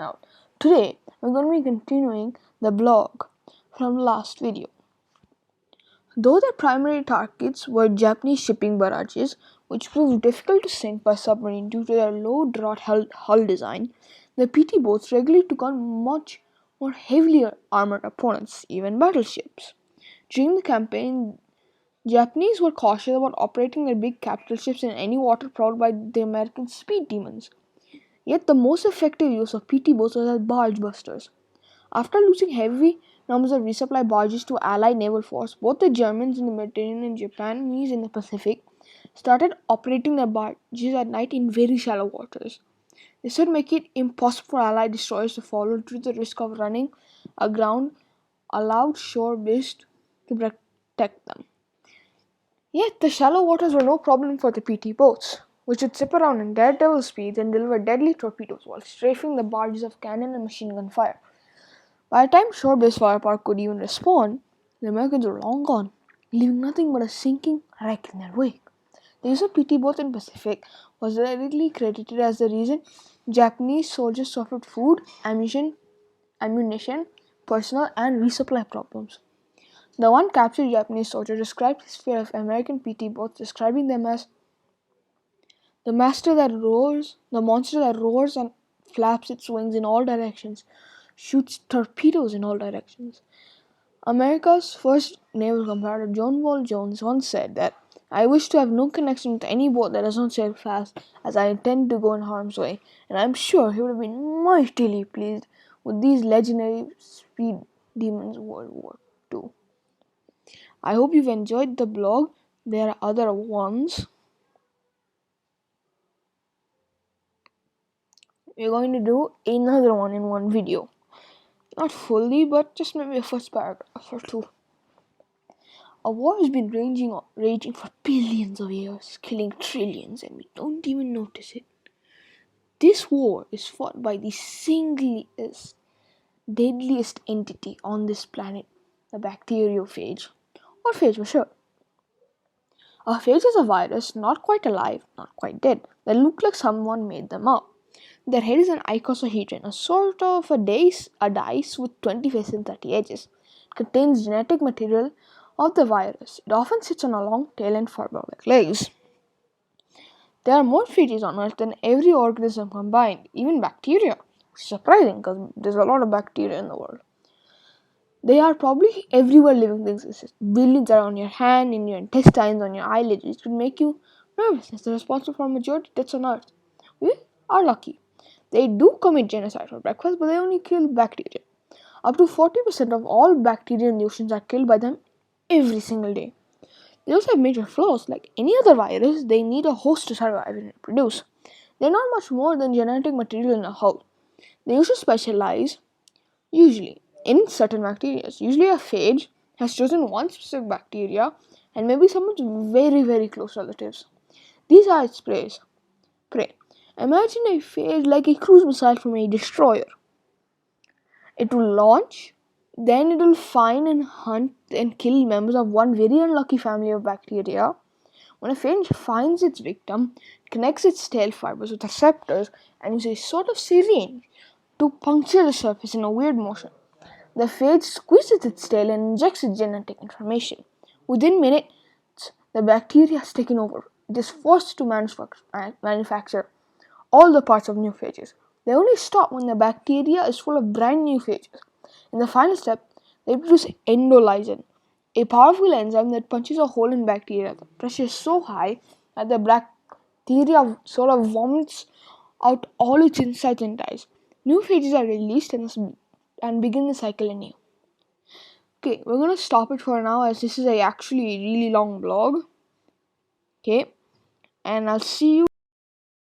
out. Today, we're going to be continuing the blog from the last video. Though their primary targets were Japanese shipping barrages, which proved difficult to sink by submarine due to their low draught hull design, the PT boats regularly took on much more heavily armored opponents, even battleships. During the campaign, Japanese were cautious about operating their big capital ships in any water prowled by the American speed demons. Yet the most effective use of PT boats was as barge busters. After losing heavy numbers of resupply barges to Allied naval force, both the Germans in the Mediterranean and Japanese in the Pacific started operating their barges at night in very shallow waters. This would make it impossible for Allied destroyers to follow due to the risk of running aground allowed shore mist to protect them. Yet the shallow waters were no problem for the PT boats, which would zip around in daredevil speeds and deliver deadly torpedoes while strafing the barges of cannon and machine gun fire. By the time shore-based firepower could even respond, the Americans were long gone, leaving nothing but a sinking wreck in their wake. The use of PT boats in the Pacific was directly credited as the reason Japanese soldiers suffered food, ammunition, personnel, and resupply problems. The one captured Japanese soldier described his fear of American PT boats, describing them as the monster that roars and flaps its wings in all directions, shoots torpedoes in all directions. America's first naval comparator, John Paul Jones, once said that, "I wish to have no connection with any boat that does not sail fast, as I intend to go in harm's way," and I'm sure he would have been mightily pleased with these legendary speed demons of World War II. I hope you've enjoyed the blog. There are other ones. We're going to do another one in one video. Not fully, but just maybe a first paragraph or two. A war has been raging for billions of years, killing trillions, and we don't even notice it. This war is fought by the singlest, deadliest entity on this planet, the bacteriophage, or phage for sure. A phage is a virus, not quite alive, not quite dead, that look like someone made them up. Their head is an icosahedron, a sort of a dice with 20 faces and 30 edges. It contains genetic material of the virus. It often sits on a long tail and fiber-like legs. There are more phages on Earth than every organism combined, even bacteria. Which is surprising because there's a lot of bacteria in the world. They are probably everywhere living things exist. Billions are on your hand, in your intestines, on your eyelids, which could make you nervous. They're responsible for a majority of deaths on Earth. We are lucky. They do commit genocide for breakfast, but they only kill bacteria. Up to 40% of all bacteria in the oceans are killed by them every single day. They also have major flaws. Like any other virus, they need a host to survive and reproduce. They're not much more than genetic material in a hull. They usually specialize, in certain bacteria. Usually a phage has chosen one specific bacteria and maybe some of its very, very close relatives. These are its prey. Imagine a phage like a cruise missile from a destroyer. It will launch, then it will find and hunt and kill members of one very unlucky family of bacteria. When a phage finds its victim, it connects its tail fibers with receptors and uses a sort of syringe to puncture the surface in a weird motion. The phage squeezes its tail and injects its genetic information. Within minutes, the bacteria has taken over. It is forced to manufacture all the parts of new phages. They only stop when the bacteria is full of brand new phages. In the final step, they produce endolysin, a powerful enzyme that punches a hole in bacteria. The pressure is so high that the bacteria sort of vomits out all its insides and dies. New phages are released and begin the cycle anew. Okay, we're going to stop it for now as this is actually a really long blog. Okay, and I'll see you